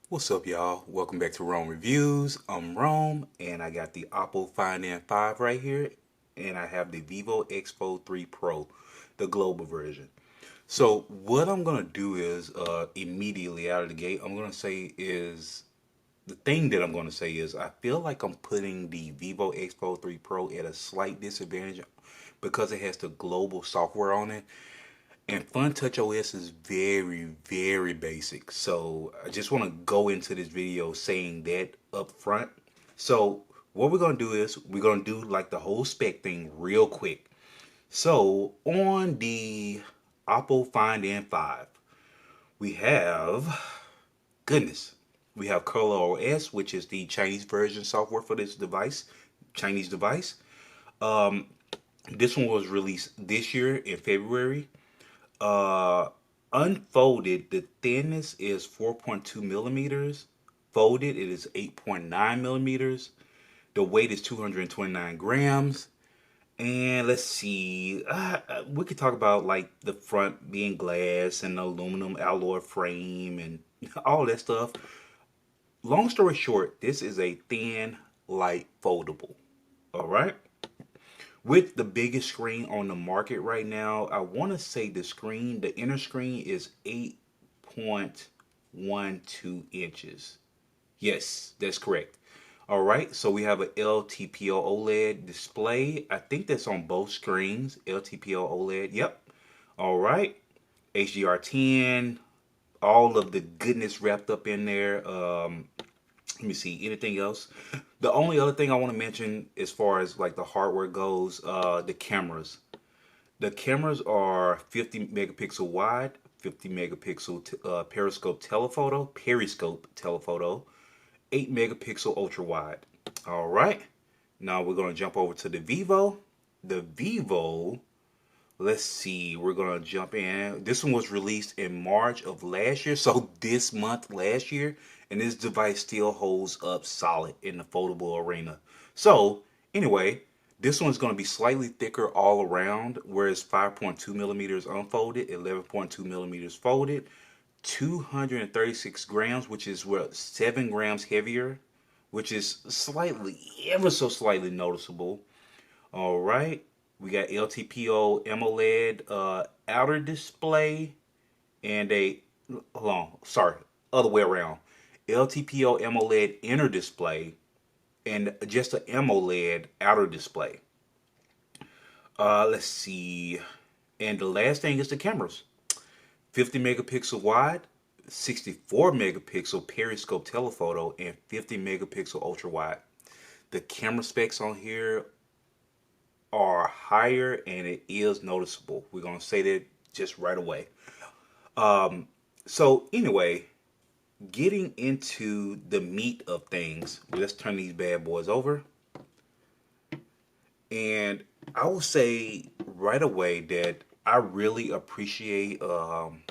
What's up, y'all? Welcome back to Rome Reviews. I'm Rome, and I got the Oppo Find N5 right here, and I have the Vivo X Fold 3 Pro, the global version. So what I'm gonna do is immediately out of the gate, the thing that I'm gonna say is I feel like I'm putting the Vivo X Fold 3 Pro at a slight disadvantage because it has the global software on it. And Fun Touch OS is very, very basic. So I just want to go into this video saying that up front. So what we're going to do is we're going to do like the whole spec thing real quick. So on the Oppo Find N5, we have, goodness, we have Color OS, which is the Chinese version software for this device, Chinese device. Um, this one was released this year in February. Uh, Unfolded, the thinness is 4.2 millimeters. Folded, it is 8.9 millimeters. The weight is 229 grams. And let's see, we could talk about like the front being glass and aluminum alloy frame and all that stuff. Long story short, this is a thin, light foldable. All right. With the biggest screen on the market right now, I want to say the inner screen is 8.12 inches. Yes, that's correct. All right, so we have a LTPO OLED display. I think that's on both screens. LTPO OLED. Yep. All right. HDR10. All of the goodness wrapped up in there. Let me see, anything else? The only other thing I want to mention as far as like the hardware goes, the cameras. The cameras are 50 megapixel wide, 50 megapixel periscope telephoto, 8 megapixel ultra wide. All right. Now we're going to jump over to the Vivo. The Vivo, let's see, we're going to jump in. This one was released in March of last year, so this month last year, and this device still holds up solid in the foldable arena. So, anyway, this one's going to be slightly thicker all around, whereas 5.2 millimeters unfolded, 11.2 millimeters folded, 236 grams, which is what, 7 grams heavier, which is slightly, ever so slightly noticeable. All right. We got LTPO AMOLED outer display and hold on, sorry, other way around. LTPO AMOLED inner display and just an AMOLED outer display. Let's see. And the last thing is the cameras. 50 megapixel wide, 64 megapixel periscope telephoto, and 50 megapixel ultra wide. The camera specs on here are higher and it is noticeable. We're going to say that just right away. So anyway, getting into the meat of things, let's turn these bad boys over. And I will say right away that I really appreciate I'm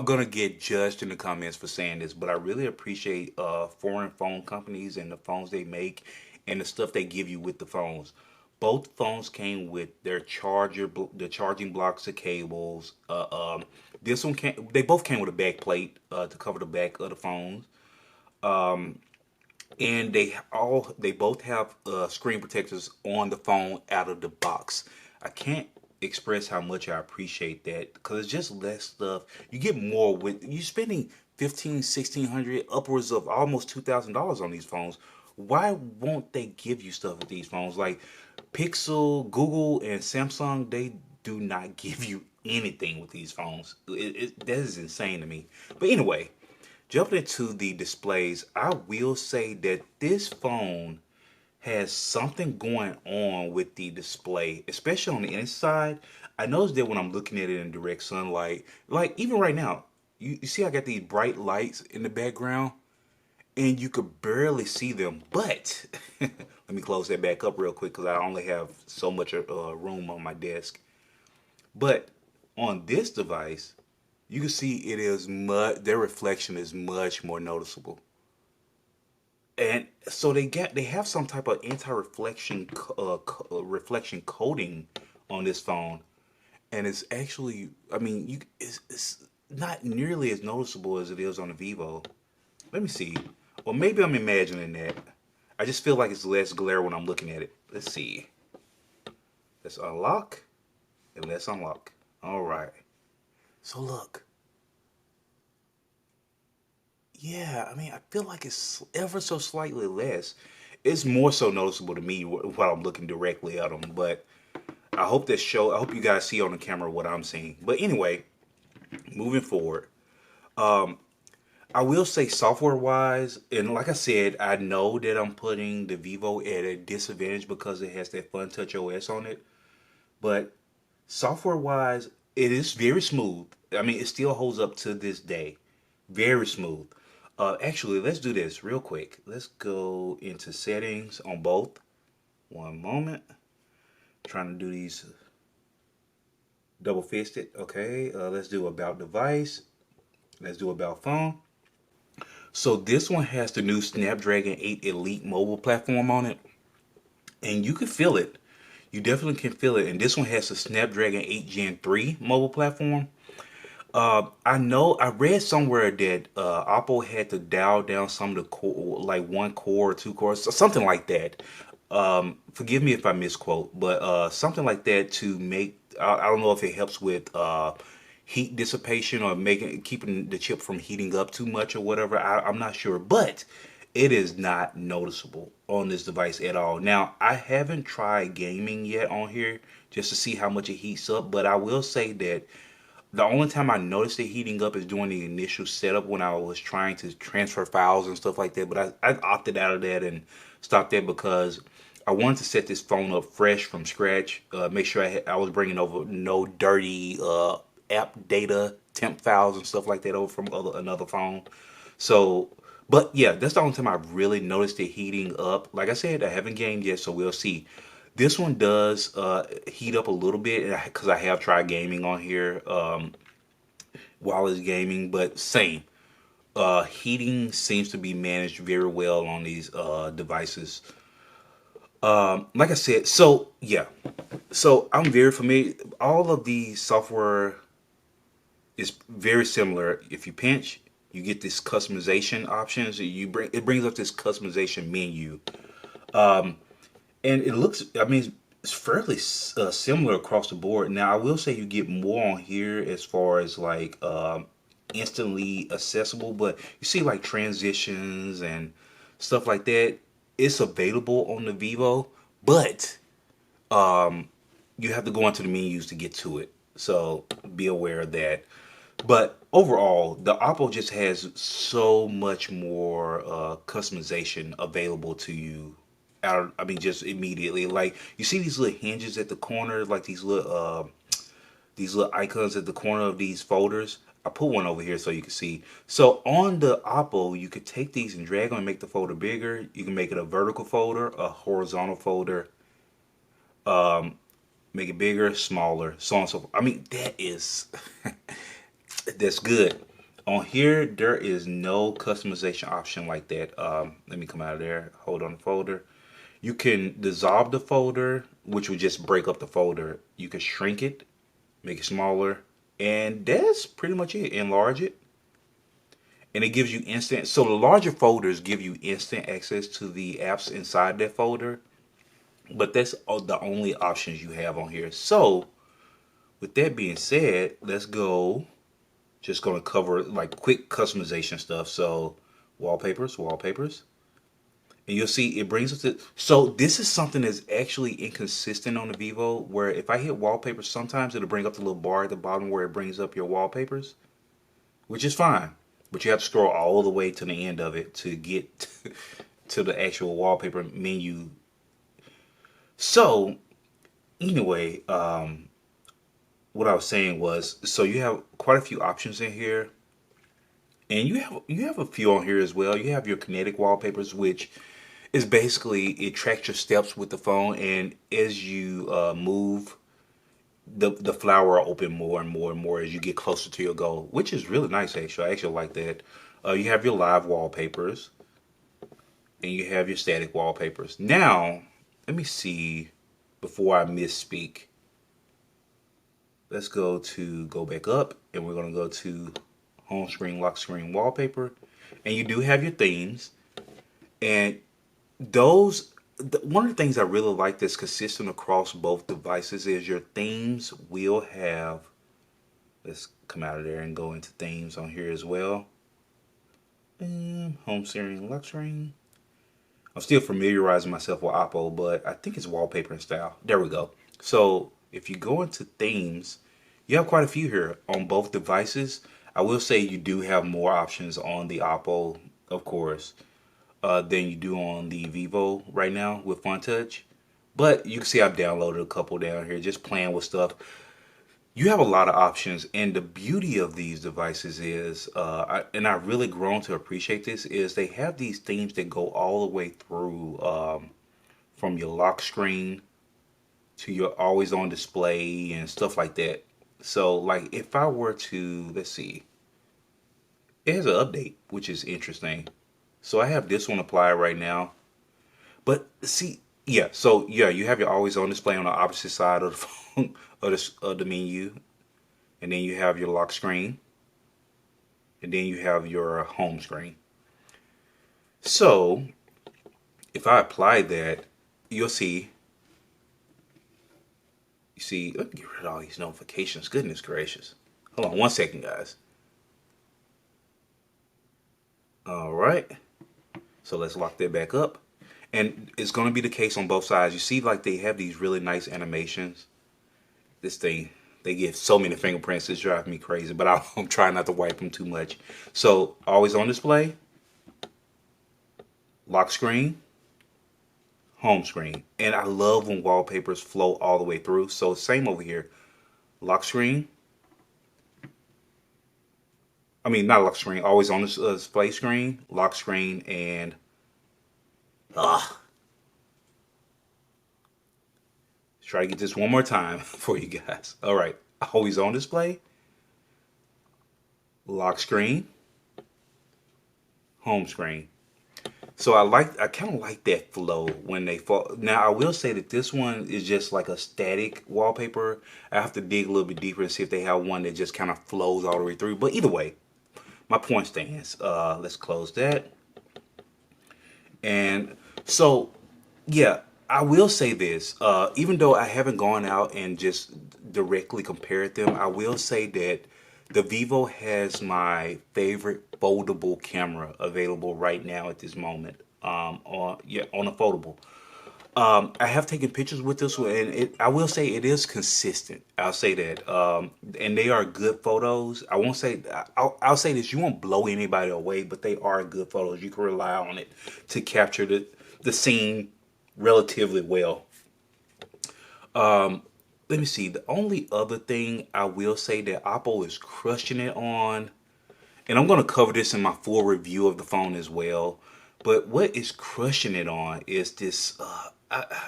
gonna get judged in the comments for saying this, but I really appreciate foreign phone companies and the phones they make and the stuff they give you with the phones. Both phones came with their the charging blocks, the cables. This one came. They both came with a back plate to cover the back of the phones, and they both have screen protectors on the phone out of the box. I can't express how much I appreciate that because it's just less stuff. You get more with you spending 15, 1600, upwards of almost $2,000 on these phones. Why won't they give you stuff with these phones? Like Pixel, Google, and Samsung, they do not give you anything with these phones. That is insane to me. But anyway, jumping into the displays, I will say that this phone has something going on with the display, especially on the inside. I noticed that when I'm looking at it in direct sunlight, like even right now, you see I got these bright lights in the background and you could barely see them. But let me close that back up real quick because I only have so much room on my desk. But on this device, you can see it is their reflection is much more noticeable. And so they have some type of anti-reflection reflection coating on this phone, and it's actually, I mean, it's not nearly as noticeable as it is on the Vivo. Let me see. Or maybe I'm imagining that. I just feel like it's less glare when I'm looking at it. Let's see. Let's unlock and let's unlock. All right. So look. Yeah, I mean, I feel like it's ever so slightly less. It's more so noticeable to me while I'm looking directly at them. But I hope this show. I hope you guys see on the camera what I'm seeing. But anyway, moving forward. I will say software wise, and like I said, I know that I'm putting the Vivo at a disadvantage because it has that Fun Touch OS on it. But software wise, it is very smooth. I mean, it still holds up to this day. Very smooth. Actually, let's do this real quick. Let's go into settings on both. One moment. Trying to do these double fisted. Okay, let's do about device. Let's do about phone. So this one has the new Snapdragon 8 Elite mobile platform on it. And you can feel it. You definitely can feel it. And this one has the Snapdragon 8 Gen 3 mobile platform. I know I read somewhere that Oppo had to dial down some of the core, like one core or two cores, something like that. Forgive me if I misquote, but something like that to make. I don't know if it helps with heat dissipation or keeping the chip from heating up too much or whatever. I'm not sure, but it is not noticeable on this device at all. Now I haven't tried gaming yet on here just to see how much it heats up, but I will say that the only time I noticed it heating up is during the initial setup when I was trying to transfer files and stuff like that. But I opted out of that and stopped that because I wanted to set this phone up fresh from scratch. Make sure I was bringing over no dirty app data, temp files and stuff like that over from another phone. So, but yeah, that's the only time I really noticed it heating up. Like I said, I haven't gamed yet, so we'll see. This one does heat up a little bit because I have tried gaming on here while it's gaming, but same. Heating seems to be managed very well on these devices. Like I said, so yeah, so I'm very familiar. All of the software is very similar. If you pinch, you get this customization options. It brings up this customization menu. And it looks, I mean, it's fairly similar across the board. Now, I will say you get more on here as far as like instantly accessible, but you see like transitions and stuff like that. It's available on the Vivo, but you have to go into the menus to get to it. So be aware of that. But overall, the Oppo just has so much more customization available to you. I mean, just immediately. Like you see these little hinges at the corner, like these little icons at the corner of these folders. I put one over here so you can see. So on the Oppo, you could take these and drag them and make the folder bigger. You can make it a vertical folder, a horizontal folder, make it bigger, smaller, so on and so forth. I mean, that is that's good. On here, there is no customization option like that. Let me come out of there. Hold on the folder. You can dissolve the folder, which would just break up the folder. You can shrink it, make it smaller, and that's pretty much it. Enlarge it, and it gives you instant. So the larger folders give you instant access to the apps inside that folder, but that's the only options you have on here. So with that being said, let's go. Just going to cover like quick customization stuff. So wallpapers. And you'll see it brings us to, so this is something that's actually inconsistent on the Vivo, where if I hit wallpapers, sometimes it'll bring up the little bar at the bottom where it brings up your wallpapers, which is fine. But you have to scroll all the way to the end of it to get to the actual wallpaper menu. So anyway, what I was saying was, so you have quite a few options in here. And you have a few on here as well. You have your kinetic wallpapers, which is basically it tracks your steps with the phone, and as you move, the flower will open more and more and more as you get closer to your goal, which is really nice. Actually, I actually like that. You have your live wallpapers, and you have your static wallpapers. Now, let me see before I misspeak. let's go back up, and we're going to go to home screen, lock screen, wallpaper. And you do have your themes. And those, one of the things I really like that's consistent across both devices is your themes will have, let's come out of there and go into themes on here as well. Home screen, lock screen. I'm still familiarizing myself with Oppo, but I think it's wallpaper and style. There we go. So if you go into themes, you have quite a few here on both devices. I will say you do have more options on the Oppo, of course, than you do on the Vivo right now with Fun Touch. But you can see I've downloaded a couple down here, just playing with stuff. You have a lot of options, and the beauty of these devices is, and I've really grown to appreciate this, is they have these themes that go all the way through, from your lock screen to your always on display and stuff like that. So like if I were to, let's see, it has an update, which is interesting. So I have this one applied right now. But see, yeah, so yeah, you have your always on display on the opposite side of the phone of the menu. And then you have your lock screen. And then you have your home screen. So if I apply that, you'll see. You see, let me get rid of all these notifications. Goodness gracious. Hold on one second, guys. All right. So let's lock that back up. And it's going to be the case on both sides. You see, like, they have these really nice animations. This thing, they give so many fingerprints, it's driving me crazy. But I'm trying not to wipe them too much. So, always on display. Lock screen. Home screen. And I love when wallpapers flow all the way through. So, same over here. Lock screen. I mean, not lock screen. Always on the display screen. Lock screen and... Let's try to get this one more time for you guys. All right. Always on display. Lock screen. Home screen. So I kind of like that flow when they fall. Now I will say that this one is just like a static wallpaper. I have to dig a little bit deeper and see if they have one that just kind of flows all the way through. But either way, my point stands. Let's close that. And so, yeah, I will say this. Even though I haven't gone out and just directly compared them, I will say that the Vivo has my favorite foldable camera available right now at this moment. On a foldable. I have taken pictures with this one, and I will say it is consistent. I'll say that, and they are good photos. I won't say I'll say this: you won't blow anybody away, but they are good photos. You can rely on it to capture the scene relatively well. Let me see. The only other thing I will say that Oppo is crushing it on, and I'm going to cover this in my full review of the phone as well. But what is crushing it on is this. I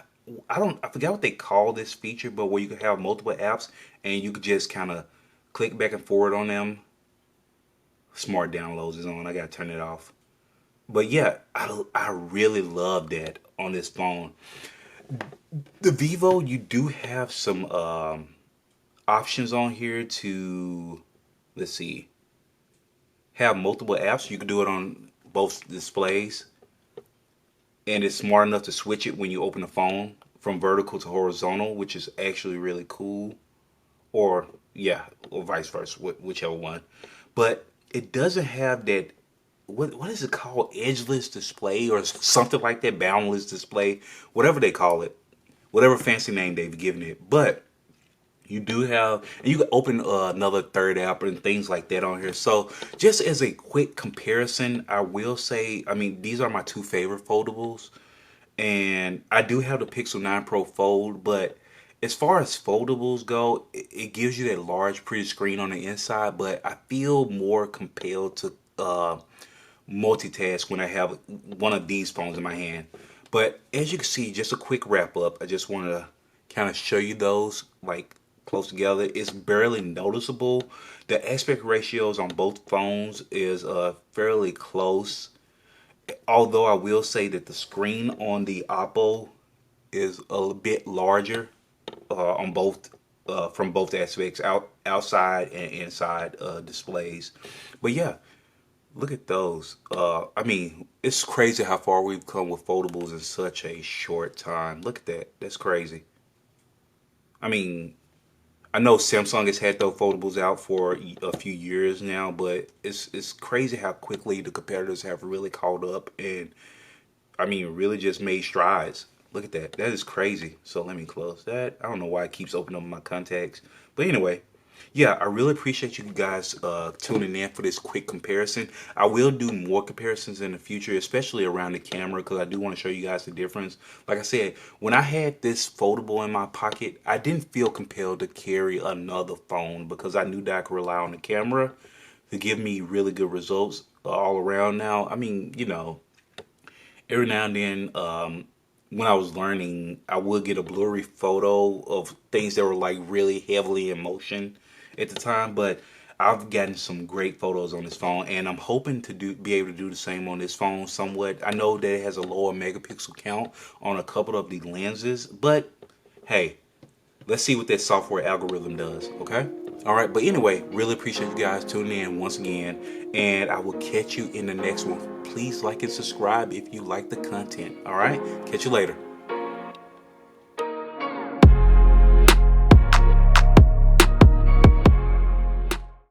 forgot what they call this feature, but where you can have multiple apps and you could just kind of click back and forward on them. Smart downloads is on. I gotta turn it off. But yeah, I really love that on this phone. The Vivo, you do have some options on here to, let's see, have multiple apps. You can do it on both displays. And it's smart enough to switch it when you open the phone from vertical to horizontal, which is actually really cool. Or, yeah, or vice versa, whichever one. But it doesn't have that, what is it called? Edgeless display or something like that, boundless display, whatever they call it. Whatever fancy name they've given it. But you do have, and you can open another third app and things like that on here. So just as a quick comparison, I will say, I mean, these are my two favorite foldables. And I do have the Pixel 9 Pro Fold, but as far as foldables go, it gives you that large, pretty screen on the inside. But I feel more compelled to multitask when I have one of these phones in my hand. But as you can see, just a quick wrap up. I just want to kind of show you those like close together. It's barely noticeable. The aspect ratios on both phones is fairly close. Although I will say that the screen on the Oppo is a bit larger on both from both aspects, outside and inside displays. But yeah, look at those. I mean, it's crazy how far we've come with foldables in such a short time. Look at that. That's crazy. I mean, I know Samsung has had those foldables out for a few years now, but it's crazy how quickly the competitors have really caught up and I mean really just made strides. Look at that. That is crazy. So let me close that. I don't know why it keeps opening up my contacts. But anyway, yeah, I really appreciate you guys tuning in for this quick comparison. I will do more comparisons in the future, especially around the camera, because I do want to show you guys the difference. Like I said, when I had this foldable in my pocket, I didn't feel compelled to carry another phone because I knew that I could rely on the camera to give me really good results all around now. I mean, you know, every now and then, when I was learning, I would get a blurry photo of things that were like really heavily in motion at the time. But I've gotten some great photos on this phone, and I'm hoping to be able to do the same on this phone somewhat. I know that it has a lower megapixel count on a couple of the lenses, but hey, let's see what that software algorithm does, okay? All right, but anyway, really appreciate you guys tuning in once again, and I will catch you in the next one. Please like and subscribe if you like the content, all right? Catch you later.